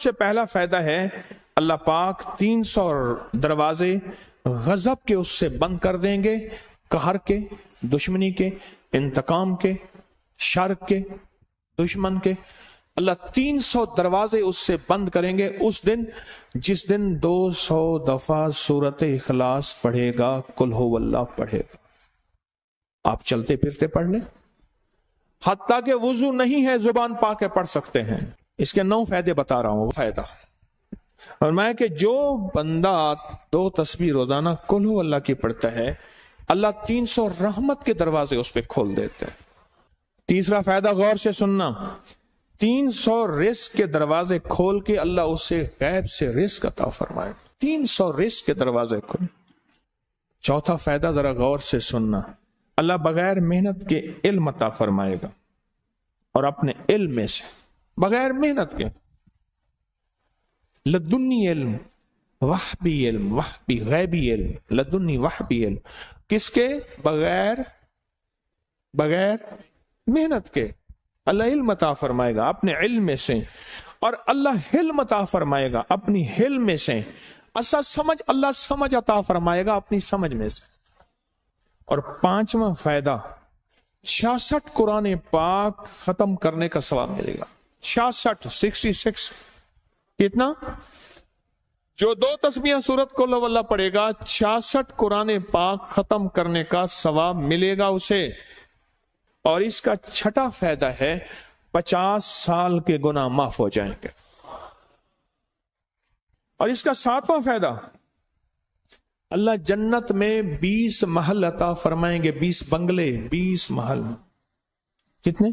سے پہلا فائدہ ہے اللہ پاک 300 دروازے غضب کے اس سے بند کر دیں گے، قہر کے، دشمنی کے، انتقام کے، شر کے، دشمن کے۔ اللہ 300 دروازے اس سے بند کریں گے اس دن جس دن 200 دفعہ سورت اخلاص پڑھے گا، قل هو اللہ پڑھے گا۔ آپ چلتے پھرتے پڑھ لیں، حتیٰ کہ وضو نہیں ہے زبان پاک کے پڑھ سکتے ہیں۔ اس کے 9 فائدے بتا رہا ہوں۔ فائدہ اور میں کہ جو بندہ 2 تسبیح روزانہ قل هو اللہ کی پڑھتا ہے، اللہ 300 رحمت کے دروازے اس پہ کھول دیتے ہیں۔ تیسرا فائدہ غور سے سننا، 300 رزق کے دروازے کھول کے اللہ اسے غیب سے رزق عطا فرمائے، 300 رزق کے دروازے کھول۔ چوتھا فائدہ ذرا غور سے سننا، اللہ بغیر محنت کے علم عطا فرمائے گا، اور اپنے علم میں سے، بغیر محنت کے، لدنی علم، وحبی علم، وحبی غیبی علم، لدنی وحبی علم، کس کے؟ بغیر محنت کے اللہ علم عطا فرمائے گا اپنے علم میں سے، اور اللہ حلم عطا فرمائے گا اپنی حلم میں سے، اللہ سمجھ عطا فرمائے گا اپنی سمجھ میں سے۔ اور 5واں فائدہ، 66 قرآن پاک ختم کرنے کا ثواب ملے گا۔ 66 کتنا؟ جو 2 تسبیحیں سورت قل هو اللہ پڑھے گا، 66 قرآن پاک ختم کرنے کا ثواب ملے گا اسے۔ اور اس کا 6واں فائدہ ہے 50 سال کے گناہ معاف ہو جائیں گے۔ اور اس کا 7واں فائدہ، اللہ جنت میں 20 محل عطا فرمائیں گے، 20 بنگلے، 20 محل۔ کتنے؟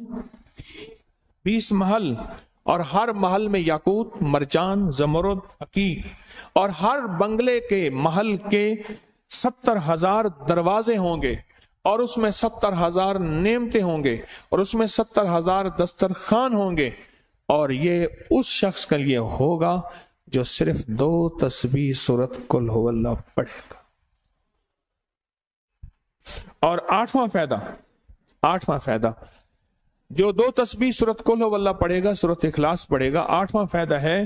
20 محل، اور ہر محل میں یاقوت، مرجان، زمرد، حقیق، اور ہر بنگلے کے محل کے 70,000 دروازے ہوں گے، اور اس میں 70,000 نعمتیں ہوں گے، اور اس میں 70,000 دسترخوان ہوں گے، اور یہ اس شخص کے لیے ہوگا جو صرف 2 تسبیح سورت قل هو اللہ پڑھے گا۔ اور 8واں فائدہ، جو 2 تسبیح سورت قل هو اللہ پڑھے گا، سورت اخلاص پڑھے گا، 8واں فائدہ ہے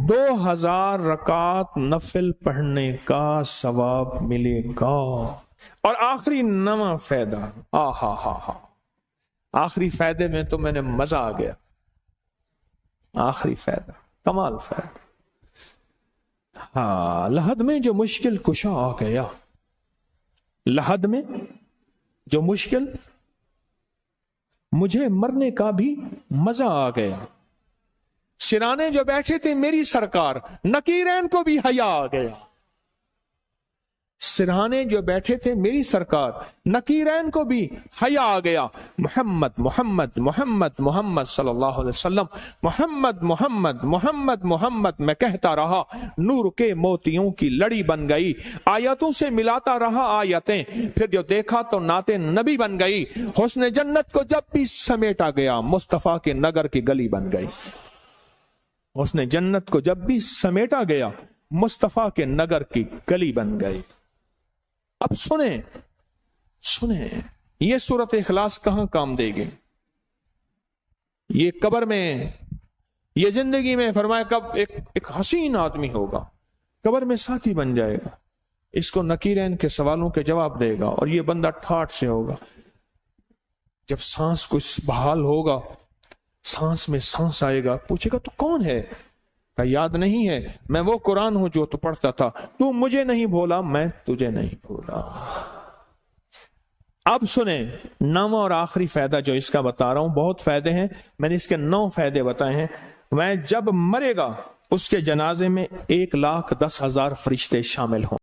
2000 رکعت نفل پڑھنے کا ثواب ملے گا۔ اور آخری 9واں فائدہ، آخری فائدے میں تو میں نے مزہ آ گیا، آخری فائدہ کمال فائدہ۔ لحد میں جو مشکل کشا آ گیا، لحد میں جو مشکل، مجھے مرنے کا بھی مزہ آ گیا، سرانے جو بیٹھے تھے میری سرکار، نکیرین کو بھی حیا آ گیا۔ سرہانے جو بیٹھے تھے میری سرکار، نکیرین کو بھی حیا آ گیا۔ محمد محمد محمد محمد صلی اللہ علیہ وسلم، محمد محمد محمد محمد میں کہتا رہا، نور کے موتیوں کی لڑی بن گئی، آیتوں سے ملاتا رہا آیتیں، پھر جو دیکھا تو نعت نبی بن گئی، حسن جنت کو جب بھی سمیٹا گیا مصطفیٰ کے نگر کی گلی بن گئی۔ حسن جنت کو جب بھی سمیٹا گیا مصطفیٰ کے نگر کی گلی بن گئی۔ اب سنیں یہ سورت اخلاص کہاں کام دے گی؟ یہ قبر میں، یہ زندگی میں، فرمایا کب ایک حسین آدمی ہوگا، قبر میں ساتھی بن جائے گا، اس کو نکیرین کے سوالوں کے جواب دے گا، اور یہ بندہ ٹھاٹ سے ہوگا۔ جب سانس کو بحال ہوگا، سانس میں سانس آئے گا، پوچھے گا تو کون ہے؟ کہ یاد نہیں ہے، میں وہ قرآن ہوں جو تو پڑھتا تھا، تو مجھے نہیں بھولا، میں تجھے نہیں بھولا۔ اب سنیں 9واں اور آخری فائدہ جو اس کا بتا رہا ہوں، بہت فائدے ہیں، میں نے اس کے 9 فائدے بتائے ہیں۔ میں جب مرے گا اس کے جنازے میں 1,10,000 فرشتے شامل ہوں۔